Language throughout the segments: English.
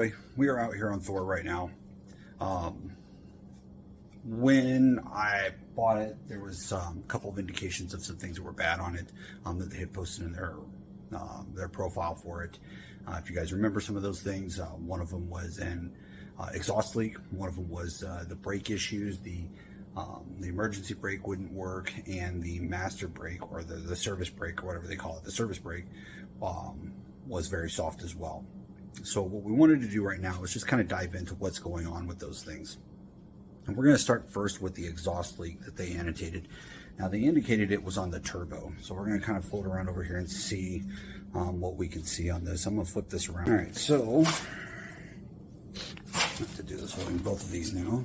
everybody, we are out here on Thor right now. When I bought it, there was a couple of indications of some things that were bad on it that they had posted in their profile for it. If you guys remember some of those things, one of them was an exhaust leak. One of them was the brake issues. The emergency brake wouldn't work, and the master brake, or the service brake, or whatever they call it, the service brake, was very soft as well. So what we wanted to do right now is just kind of dive into what's going on with those things. And we're going to start first with the exhaust leak that they annotated. Now, they indicated it was on the turbo. So we're going to kind of float around over here and see what we can see on this. I'm going to flip this around. All right, so I have to do this holding both of these now.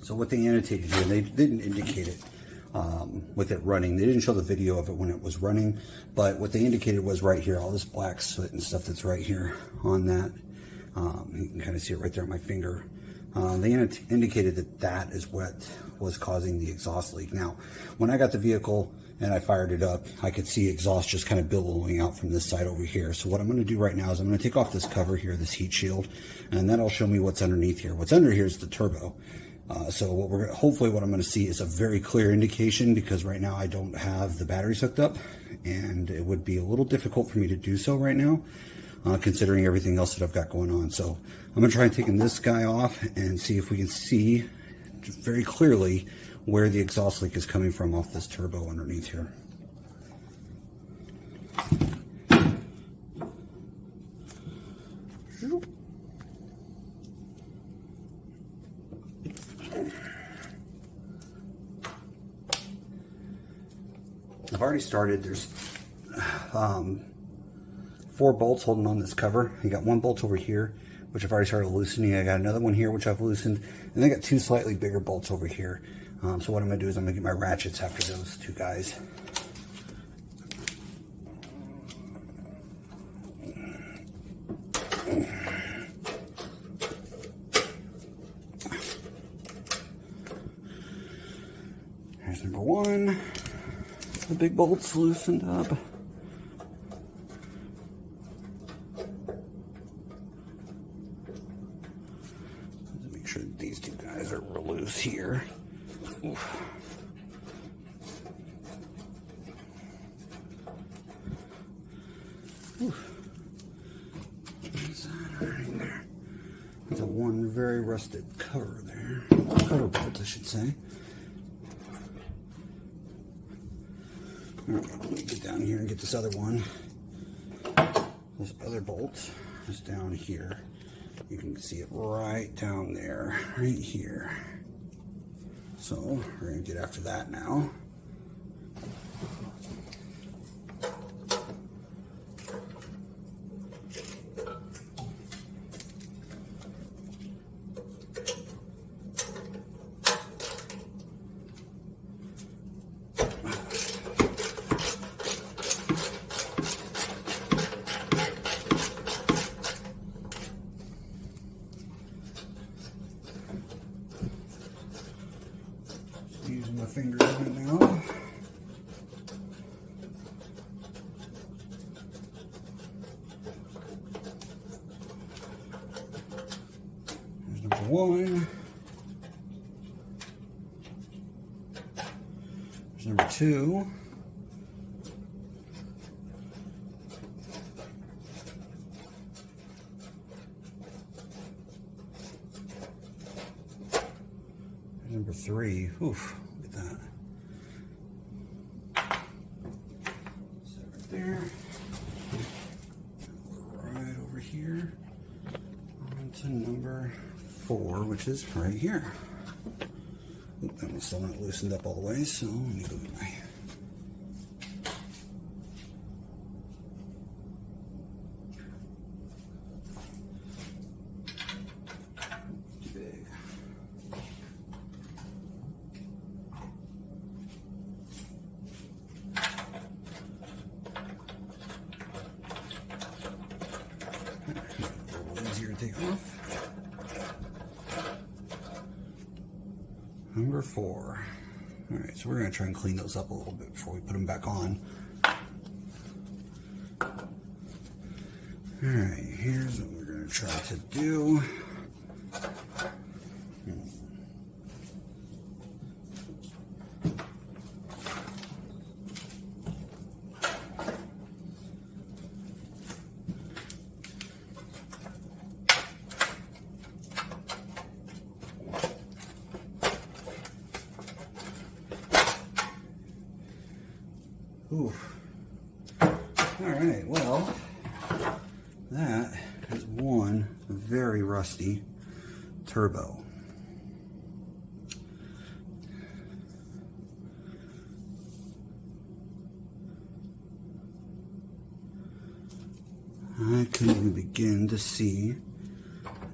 So what they annotated here, they didn't indicate it with it running. They didn't show the video of it when it was running, but what they indicated was right here, all this black soot and stuff that's right here on that. You can kind of see it right there on my finger. They indicated that that is what was causing the exhaust leak. Now, when I got the vehicle and I fired it up, I could see exhaust just kind of billowing out from this side over here. So what I'm going to do right now is I'm going to take off this cover here, this heat shield, and that'll show me what's underneath here. What's under here is the turbo. So hopefully what I'm going to see is a very clear indication, because right now I don't have the batteries hooked up, and it would be a little difficult for me to do so right now, considering everything else that I've got going on. So I'm going to try and take this guy off and see if we can see very clearly where the exhaust leak is coming from off this turbo underneath here. I've already started. There's 4 bolts holding on this cover. I got 1 bolt over here, which I've already started loosening. I got another one here, which I've loosened, and I got 2 slightly bigger bolts over here. So what I'm going to do is I'm going to get my ratchets after those 2 guys. Here's number 1. The big bolts loosened up. Make sure that these 2 guys are loose here. Oof. Oof. Right there. That's a one very rusted cover there. Cover bolt, I should say. Alright, let me get down here and get this other one. This other bolt is down here. You can see it right down there, right here. So we're going to get after that now. Using my fingers right now. There's number 1. There's number 2. Number 3. Oof, look at that. So right there. Right over here. On to number 4, which is right here. Oop, that one's still not loosened up all the way, so let me go get my... Easier to take off. Number 4. All right, so we're going to try and clean those up a little bit before we put them back on. Alright, here's what we're going to try to do. Oof. Alright, well, that is one very rusty turbo. I couldn't even begin to see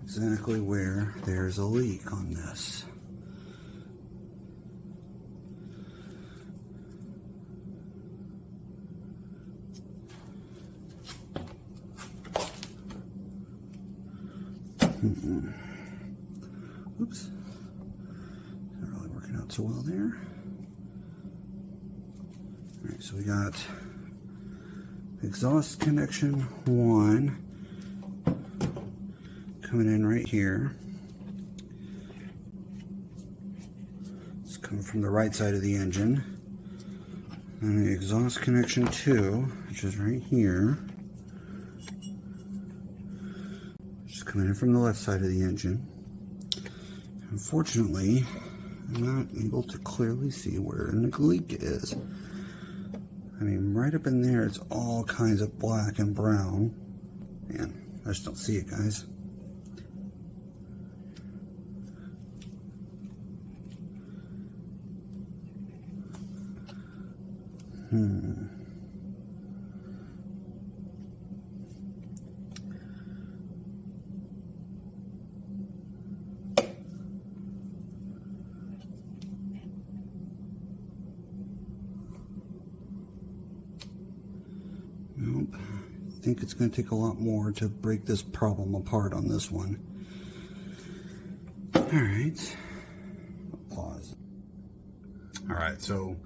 exactly where there's a leak on this. Oops. Not really working out so well there. Alright, so we got exhaust connection 1 coming in right here. It's coming from the right side of the engine. And the exhaust connection 2, which is right here. Coming in from the left side of the engine. Unfortunately, I'm not able to clearly see where the leak is. I mean, right up in there, it's all kinds of black and brown. Man, I just don't see it, guys. Nope. I think it's going to take a lot more to break this problem apart on this one. Alright. Pause. Alright, so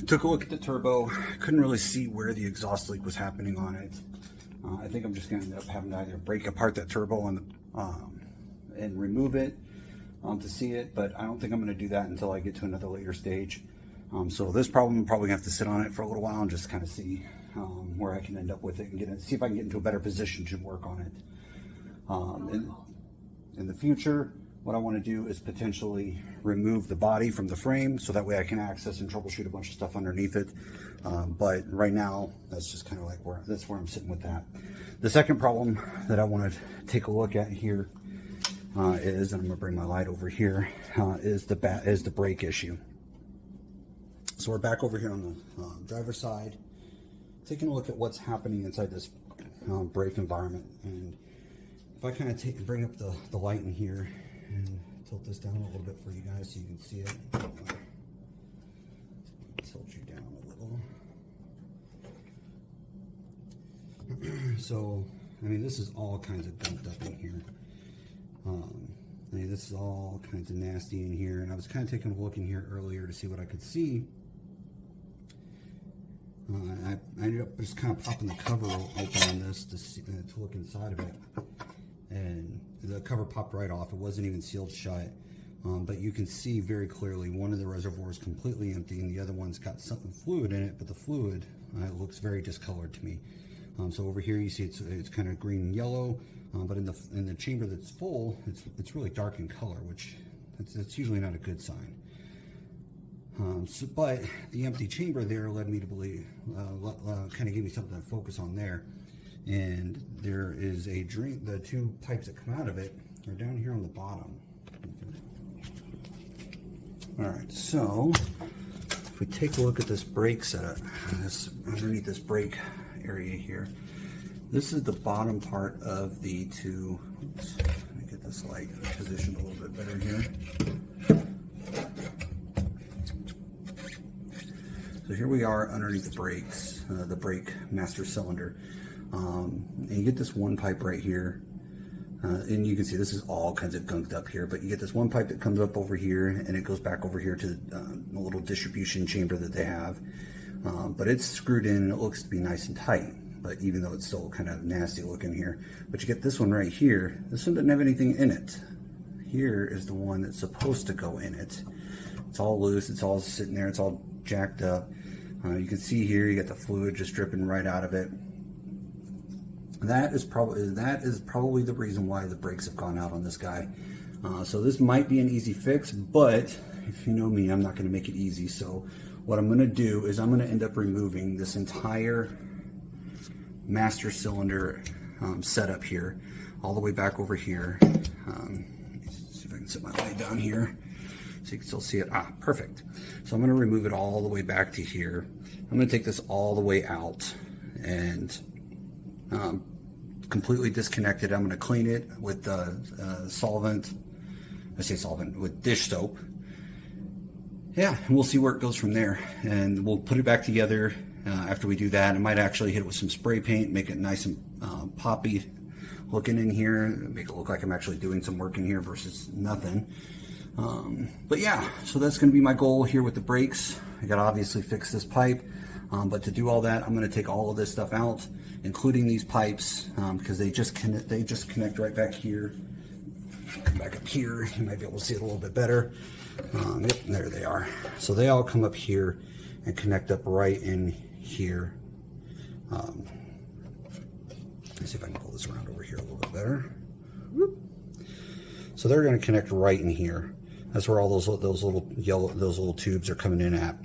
took a look at the turbo. Couldn't really see where the exhaust leak was happening on it. I think I'm just going to end up having to either break apart that turbo and remove it to see it, but I don't think I'm going to do that until I get to another later stage. So this problem, I'm probably going to have to sit on it for a little while and just kind of see where I can end up with it and see if I can get into a better position to work on it. In the future, what I want to do is potentially remove the body from the frame so that way I can access and troubleshoot a bunch of stuff underneath it. But right now, that's just kind of like that's where I'm sitting with that. The second problem that I want to take a look at here is, and I'm going to bring my light over here, is the brake issue. So we're back over here on the driver's side, taking a look at what's happening inside this brake environment. And if I kind of bring up the light in here and tilt this down a little bit for you guys so you can see it. Tilt you down a little. So, I mean, this is all kinds of gunked up in here. I mean, this is all kinds of nasty in here. And I was kind of taking a look in here earlier to see what I could see. I ended up just kind of popping the cover open on this to look inside of it, and the cover popped right off. It wasn't even sealed shut, but you can see very clearly one of the reservoirs completely empty and the other one's got something fluid in it, but the fluid looks very discolored to me. So over here you see it's kind of green and yellow, but in the chamber that's full, it's really dark in color, which that's usually not a good sign. But the empty chamber there led me to believe, kind of gave me something to focus on there. And there is a drain, the two pipes that come out of it are down here on the bottom. Alright, so if we take a look at this brake setup, underneath this brake area here, this is the bottom part of the two. Oops, let me get this light positioned a little bit better here. So here we are underneath the brakes, the brake master cylinder. And you get this one pipe right here. And you can see this is all kinds of gunked up here, but you get this one pipe that comes up over here and it goes back over here to the little distribution chamber that they have. But it's screwed in and it looks to be nice and tight. but even though it's still kind of nasty looking here. But you get this one right here. This one doesn't have anything in it. Here is the one that's supposed to go in it. It's all loose, it's all sitting there, it's all jacked up. You can see here you got the fluid just dripping right out of it. That is probably the reason why the brakes have gone out on this guy. So this might be an easy fix, but if you know me, I'm not going to make it easy. So what I'm going to do is I'm going to end up removing this entire master cylinder setup here, all the way back over here. See if I can set my light down here so you can still see it. Ah, perfect. So I'm going to remove it all the way back to here. I'm going to take this all the way out and completely disconnect it. I'm going to clean it with solvent. I say solvent, with dish soap. Yeah, and we'll see where it goes from there. And we'll put it back together after we do that. I might actually hit it with some spray paint, make it nice and poppy looking in here, make it look like I'm actually doing some work in here versus nothing. But yeah, so that's going to be my goal here with the brakes. I got to obviously fix this pipe, but to do all that, I'm going to take all of this stuff out, including these pipes, because they just connect right back here. Come back up here, you might be able to see it a little bit better. Yep, there they are. So they all come up here and connect up right in here. Let's see if I can pull this around over here a little bit better. Whoop. So they're going to connect right in here. That's where all those little tubes are coming in at.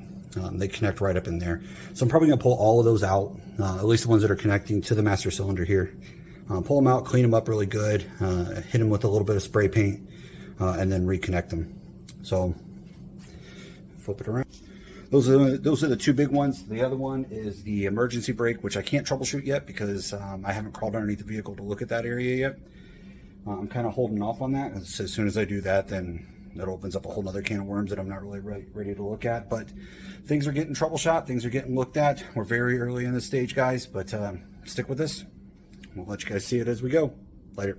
They connect right up in there. So I'm probably going to pull all of those out, at least the ones that are connecting to the master cylinder here. Pull them out, clean them up really good, hit them with a little bit of spray paint, and then reconnect them. So flip it around. Those are the two big ones. The other one is the emergency brake, which I can't troubleshoot yet because I haven't crawled underneath the vehicle to look at that area yet. I'm kind of holding off on that. As soon as I do that, then that opens up a whole nother can of worms that I'm not really ready to look at. But things are getting troubleshot. Things are getting looked at. We're very early in the stage, guys, but stick with us. We'll let you guys see it as we go. Later.